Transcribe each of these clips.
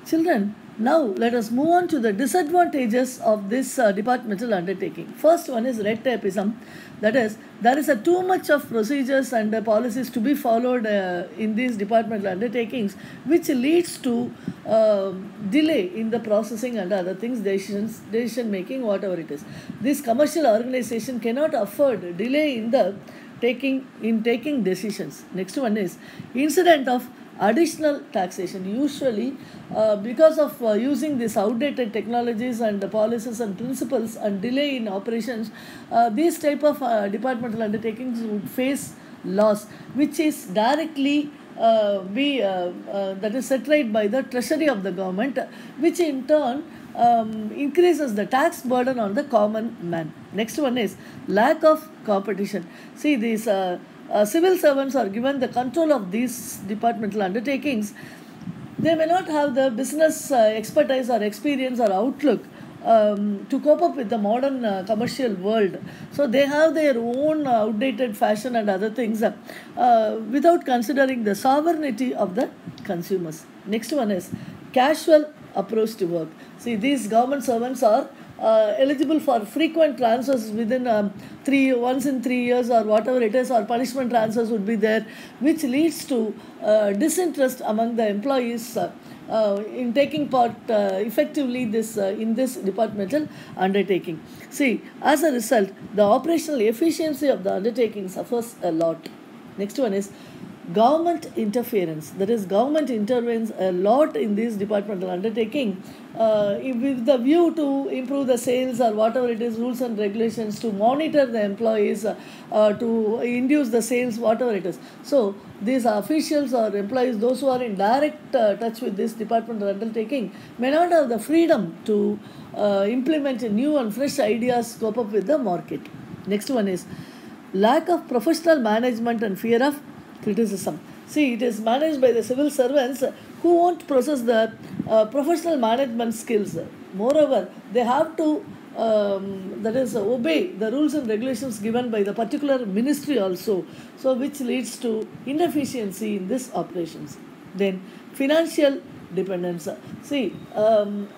Children, now let us move on to the disadvantages of this departmental undertaking. First one is red tapeism. That is, there is a too much of procedures and policies to be followed in these departmental undertakings, which leads to delay in the processing and other things, decision making, whatever it is. This commercial organization cannot afford delay in the taking decisions. Next one is incident of additional taxation. Usually because of using these outdated technologies and the policies and principles and delay in operations, these type of departmental undertakings would face loss, which is directly that is set right by the treasury of the government, which in turn increases the tax burden on the common man. Next one is lack of competition. See, these civil servants are given the control of these departmental undertakings. They may not have the business expertise or experience or outlook to cope up with the modern commercial world. So they have their own outdated fashion and other things without considering the sovereignty of the consumers. Next one is casual approach to work. See, these government servants are eligible for frequent transfers within once in 3 years or whatever it is, or punishment transfers would be there, which leads to disinterest among the employees in taking part effectively in this departmental undertaking. See, as a result, the operational efficiency of the undertaking suffers a lot. Next one is government interference. That is, government intervenes a lot in this departmental undertaking with the view to improve the sales or whatever it is, rules and regulations, to monitor the employees, to induce the sales, whatever it is. So these officials or employees, those who are in direct touch with this departmental undertaking, may not have the freedom to implement new and fresh ideas, cope up with the market. Next one is lack of professional management and fear of criticism. See, it is managed by the civil servants who won't possess the professional management skills. Moreover, they have to that is obey the rules and regulations given by the particular ministry also, so which leads to inefficiency in this operations. Then financial dependence. See,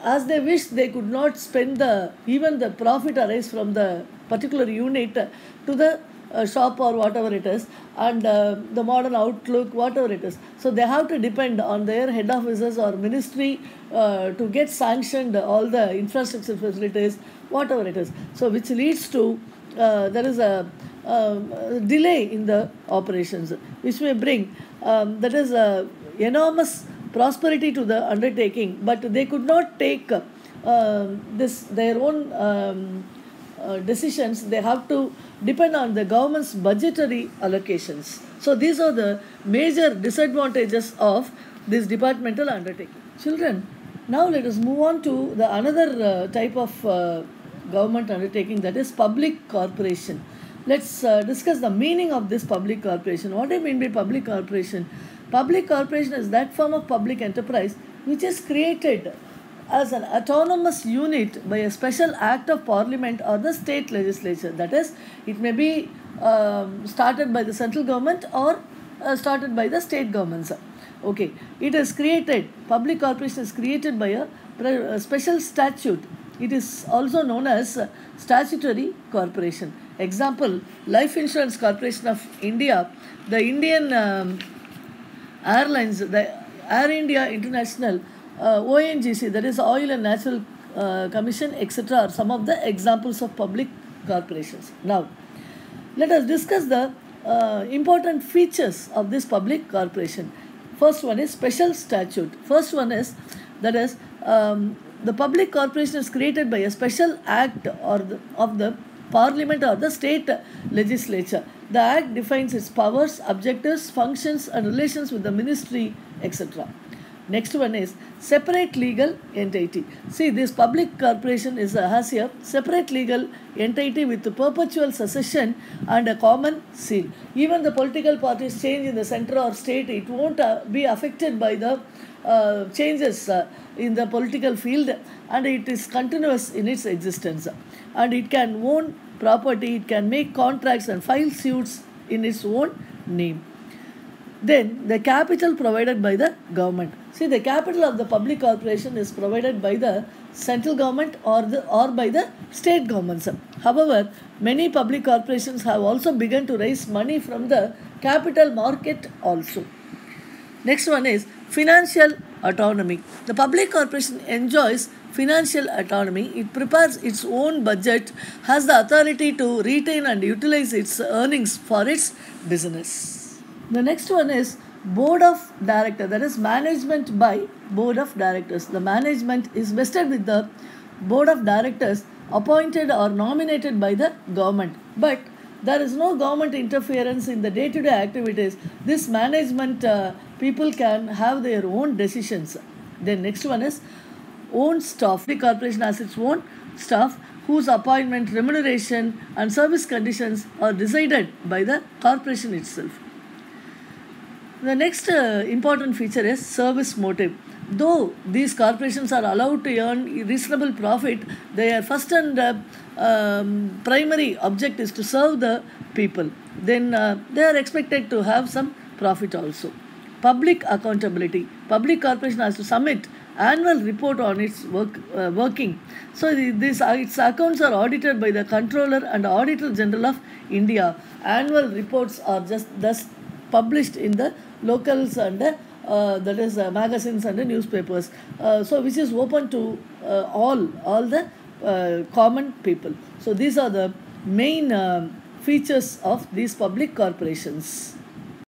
as they wish, they could not spend even the profit arise from the particular unit to the shop or whatever it is, and the modern outlook, whatever it is. So they have to depend on their head offices or ministry to get sanctioned all the infrastructure facilities, whatever it is. So which leads to there is a delay in the operations, which may bring that is enormous prosperity to the undertaking, but they could not take their own decisions. They have to depend on the government's budgetary allocations. So these are the major disadvantages of this departmental undertaking. Children, now let us move on to the another type of government undertaking, that is public corporation. Let's discuss the meaning of this public corporation. What do you mean by public corporation? Public corporation is that form of public enterprise which is created as an autonomous unit by a special act of parliament or the state legislature. That is, it may be started by the central government or started by the state governments. Okay, it is created, public corporation is created by a special statute. It is also known as statutory corporation. Example, Life Insurance Corporation of India, the Indian Airlines, the Air India International, ONGC, that is Oil and Natural Commission, etc., are some of the examples of public corporations. Now, let us discuss the important features of this public corporation. First one is special statute. First one is, that is, the public corporation is created by a special act of the parliament or the state legislature. The act defines its powers, objectives, functions and relations with the ministry, etc. Next one is separate legal entity. See, this public corporation has a separate legal entity with perpetual succession and a common seal. Even the political parties change in the center or state, it won't be affected by the changes in the political field, and it is continuous in its existence. And it can own property, it can make contracts and file suits in its own name. Then the capital provided by the government. See, the capital of the public corporation is provided by the central government or by the state governments. However, many public corporations have also begun to raise money from the capital market also. Next one is financial autonomy. The public corporation enjoys financial autonomy. It prepares its own budget, has the authority to retain and utilize its earnings for its business. The next one is board of director, that is management by board of directors. The management is vested with the board of directors appointed or nominated by the government, but there is no government interference in the day-to-day activities. This management people can have their own decisions. Then next one is own staff. The corporation has its own staff whose appointment, remuneration and service conditions are decided by the corporation itself. The next important feature is service motive. Though these corporations are allowed to earn reasonable profit, their first and primary object is to serve the people. Then they are expected to have some profit also. Public accountability. Public corporation has to submit annual report on its working. So its accounts are audited by the Controller and Auditor General of India. Annual reports are just thus published in the locals and that is magazines and newspapers. So which is open to all the common people. So these are the main features of these public corporations.